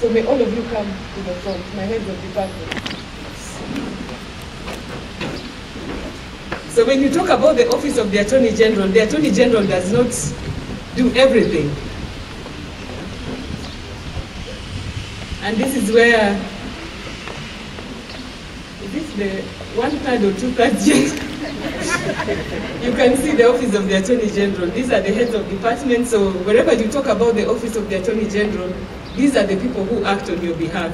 So may all of you come to the front, my heads of department. So when you talk about the Office of the Attorney General does not do everything. And this is where, is this the 1/3 or 2/3? You can see the Office of the Attorney General. These are the heads of departments. So wherever you talk about the Office of the Attorney General, these are the people who act on your behalf.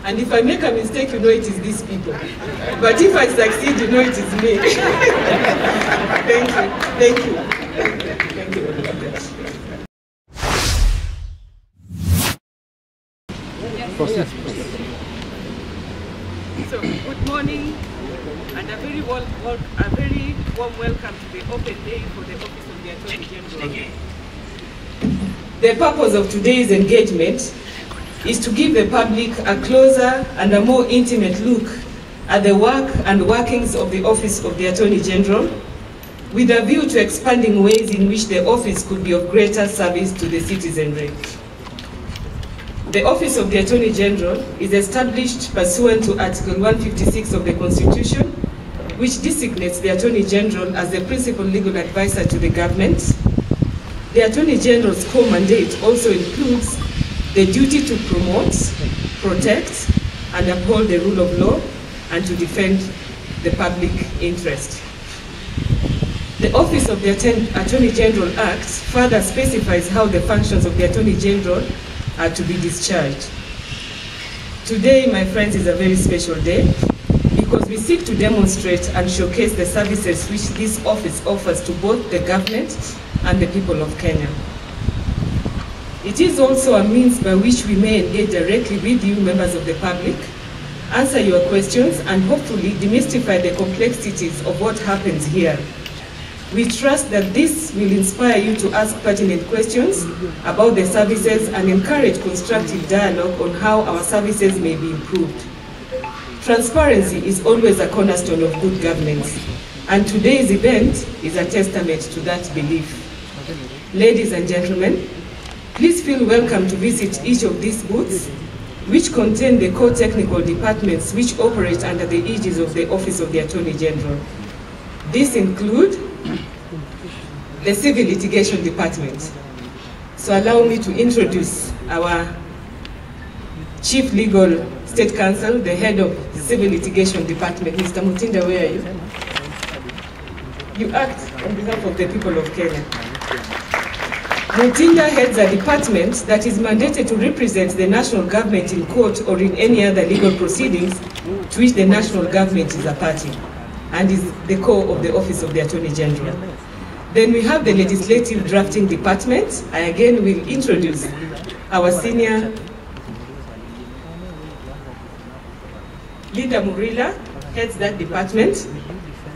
And if I make a mistake, you know it is these people. But if I succeed, you know it is me. Thank you. Thank you. Thank you. So, good morning, and a very warm welcome to the open day for the Office of the Attorney General. The purpose of today's engagement is to give the public a closer and a more intimate look at the work and workings of the Office of the Attorney General, with a view to expanding ways in which the office could be of greater service to the citizenry. The Office of the Attorney General is established pursuant to Article 156 of the Constitution, which designates the Attorney General as the principal legal advisor to the government. The Attorney General's core mandate also includes the duty to promote, protect, and uphold the rule of law, and to defend the public interest. The Office of the Attorney General Act further specifies how the functions of the Attorney General are to be discharged. Today, my friends, is a very special day because we seek to demonstrate and showcase the services which this office offers to both the government and the people of Kenya. It is also a means by which we may engage directly with you, members of the public, answer your questions, and hopefully demystify the complexities of what happens here. We trust that this will inspire you to ask pertinent questions about the services and encourage constructive dialogue on how our services may be improved. Transparency is always a cornerstone of good governance, and today's event is a testament to that belief. Ladies and gentlemen, please feel welcome to visit each of these booths, which contain the core technical departments which operate under the aegis of the Office of the Attorney General. These include the Civil Litigation Department. So allow me to introduce our Chief Legal State Counsel, the head of the Civil Litigation Department. Mr. Mutinda, where are you? You act on behalf of the people of Kenya. Mutinda heads a department that is mandated to represent the national government in court or in any other legal proceedings to which the national government is a party, and is the core of the Office of the Attorney General. Then we have the Legislative Drafting Department. I again will introduce our senior Linda Murila, heads that department.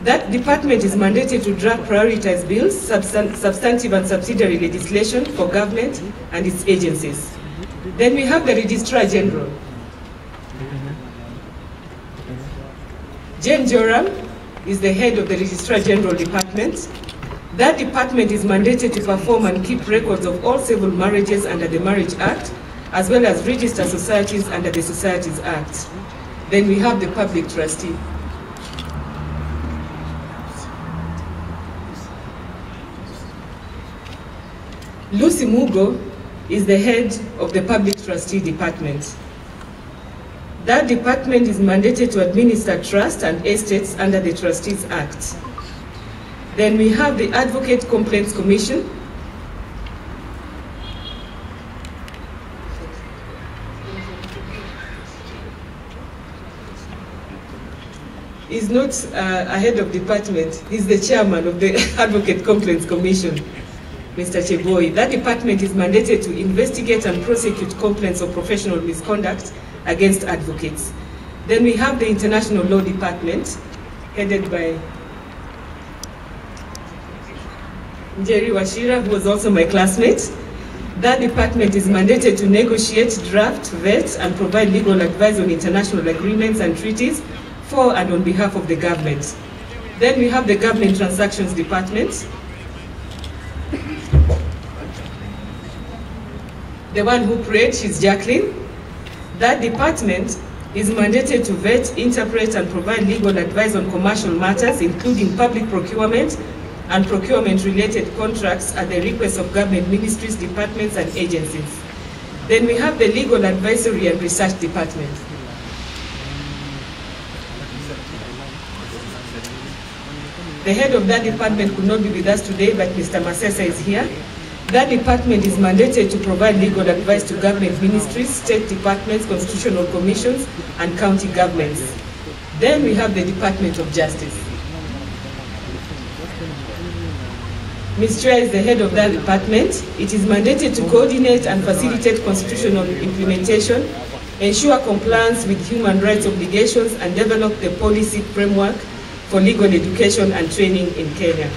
That department is mandated to draft prioritized bills, substantive and subsidiary legislation for government and its agencies. Then we have the Registrar General. Jane Joram is the head of the Registrar General Department. That department is mandated to perform and keep records of all civil marriages under the Marriage Act, as well as register societies under the Societies Act. Then we have the Public Trustee. Lucy Mugo is the head of the Public Trustee Department. That department is mandated to administer trust and estates under the Trustees Act. Then we have the Advocate Complaints Commission. He's not a head of department, he's the chairman of the Advocate Complaints Commission, Mr. Cheboy. That department is mandated to investigate and prosecute complaints of professional misconduct against advocates. Then we have the International Law Department, headed by Jerry Washira, who was also my classmate. That department is mandated to negotiate, draft, vet, and provide legal advice on international agreements and treaties for and on behalf of the government. Then we have the Government Transactions Department. The one who prayed, she's Jacqueline. That department is mandated to vet, interpret, and provide legal advice on commercial matters, including public procurement and procurement-related contracts at the request of government ministries, departments, and agencies. Then we have the Legal Advisory and Research Department. The head of that department could not be with us today, but Mr. Masesa is here. That department is mandated to provide legal advice to government ministries, state departments, constitutional commissions, and county governments. Then we have the Department of Justice. Ms. Chair is the head of that department. It is mandated to coordinate and facilitate constitutional implementation, ensure compliance with human rights obligations, and develop the policy framework for legal education and training in Kenya.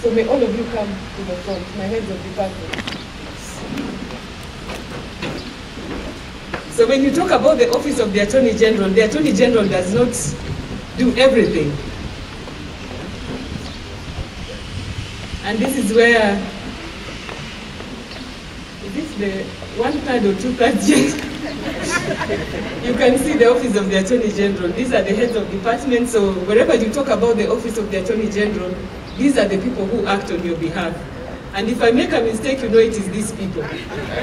So may all of you come to the front, my heads of department. So when you talk about the Office of the Attorney General does not do everything. And this is where, is this the 1/3 or 2/3 yet? You can see the Office of the Attorney General. These are the heads of departments, so wherever you talk about the Office of the Attorney General, these are the people who act on your behalf. And if I make a mistake, you know it is these people.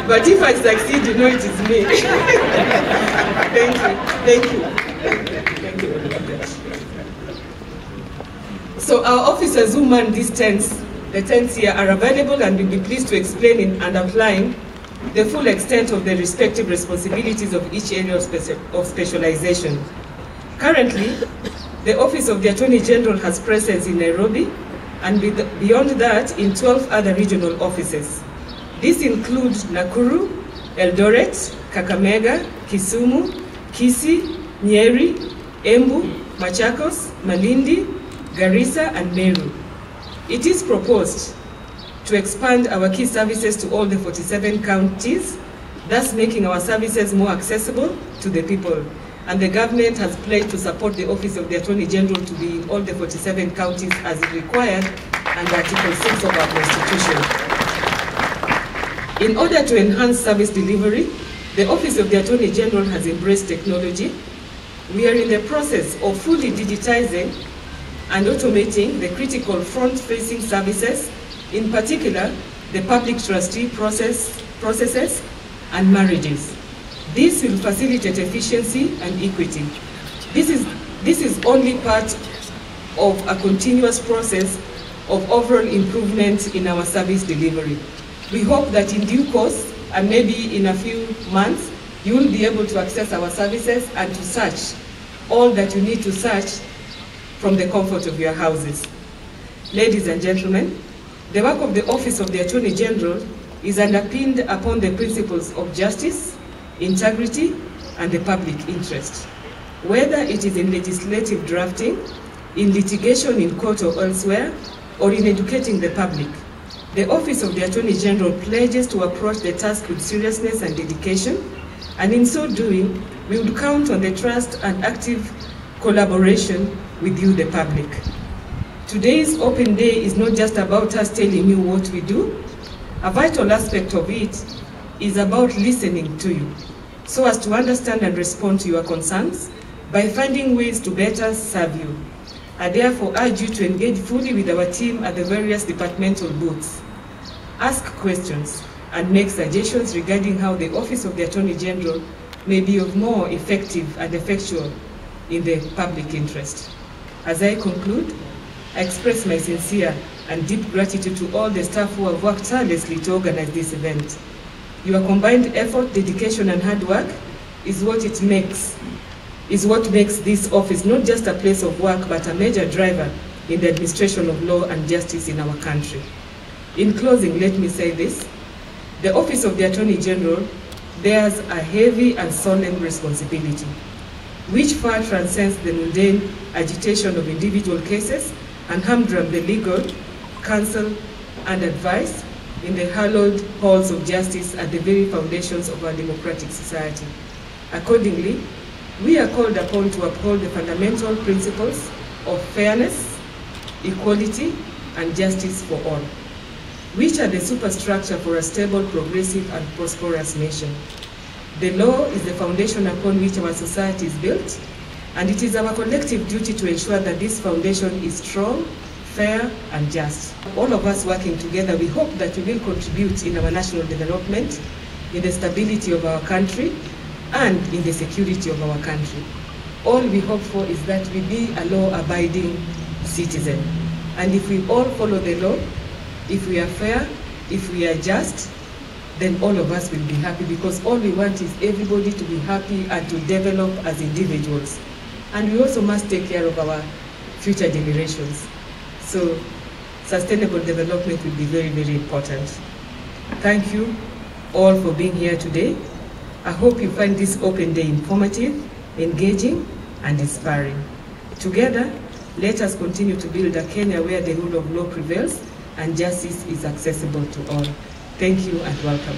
But if I succeed, you know it is me. Thank you. Thank you. Thank you very much. So our officers who man these tents, the tents here, are available and will be pleased to explain and outline the full extent of the respective responsibilities of each area of specialization. Currently, the Office of the Attorney General has presence in Nairobi, and beyond that, in 12 other regional offices. These include Nakuru, Eldoret, Kakamega, Kisumu, Kisii, Nyeri, Embu, Machakos, Malindi, Garissa, and Meru. It is proposed to expand our key services to all the 47 counties, thus making our services more accessible to the people. And the government has pledged to support the Office of the Attorney General to be in all the 47 counties as required under Article 6 of our Constitution. In order to enhance service delivery, the Office of the Attorney General has embraced technology. We are in the process of fully digitizing and automating the critical front-facing services, in particular, the public trustee processes and marriages. This will facilitate efficiency and equity. This is only part of a continuous process of overall improvement in our service delivery. We hope that in due course, and maybe in a few months, you will be able to access our services and to search all that you need to search from the comfort of your houses. Ladies and gentlemen, the work of the Office of the Attorney General is underpinned upon the principles of justice, integrity, and the public interest. Whether it is in legislative drafting, in litigation in court or elsewhere, or in educating the public, the Office of the Attorney General pledges to approach the task with seriousness and dedication, and in so doing, we would count on the trust and active collaboration with you, the public. Today's open day is not just about us telling you what we do. A vital aspect of it is about listening to you, so as to understand and respond to your concerns by finding ways to better serve you. I therefore urge you to engage fully with our team at the various departmental booths. Ask questions and make suggestions regarding how the Office of the Attorney General may be of more effective and effectual in the public interest. As I conclude, I express my sincere and deep gratitude to all the staff who have worked tirelessly to organize this event. Your combined effort, dedication, and hard work is what makes this office not just a place of work, but a major driver in the administration of law and justice in our country. In closing, let me say this. The Office of the Attorney General bears a heavy and solemn responsibility, which far transcends the mundane agitation of individual cases and humdrum the legal counsel and advice in the hallowed halls of justice at the very foundations of our democratic society. Accordingly, we are called upon to uphold the fundamental principles of fairness, equality, and justice for all, which are the superstructure for a stable, progressive, and prosperous nation. The law is the foundation upon which our society is built, and it is our collective duty to ensure that this foundation is strong, fair, and just. All of us working together, we hope that we will contribute in our national development, in the stability of our country, and in the security of our country. All we hope for is that we be a law-abiding citizen. And if we all follow the law, if we are fair, if we are just, then all of us will be happy, because all we want is everybody to be happy and to develop as individuals. And we also must take care of our future generations. So sustainable development will be very, very important. Thank you all for being here today. I hope you find this open day informative, engaging, and inspiring. Together, let us continue to build a Kenya where the rule of law prevails and justice is accessible to all. Thank you and welcome.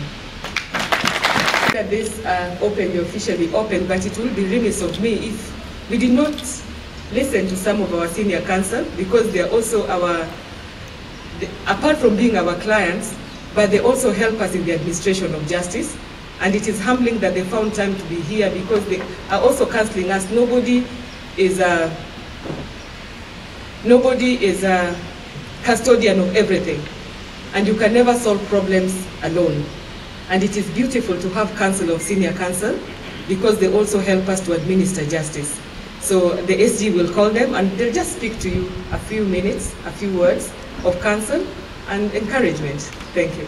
This open, officially open, but it will be remiss of me if we did not listen to some of our senior counsel, because they are also apart from being our clients, but they also help us in the administration of justice. And it is humbling that they found time to be here, because they are also counseling us. Nobody is a custodian of everything, and you can never solve problems alone. And it is beautiful to have counsel of senior counsel, because they also help us to administer justice. So the SG will call them, and they'll just speak to you a few minutes, a few words of counsel and encouragement. Thank you.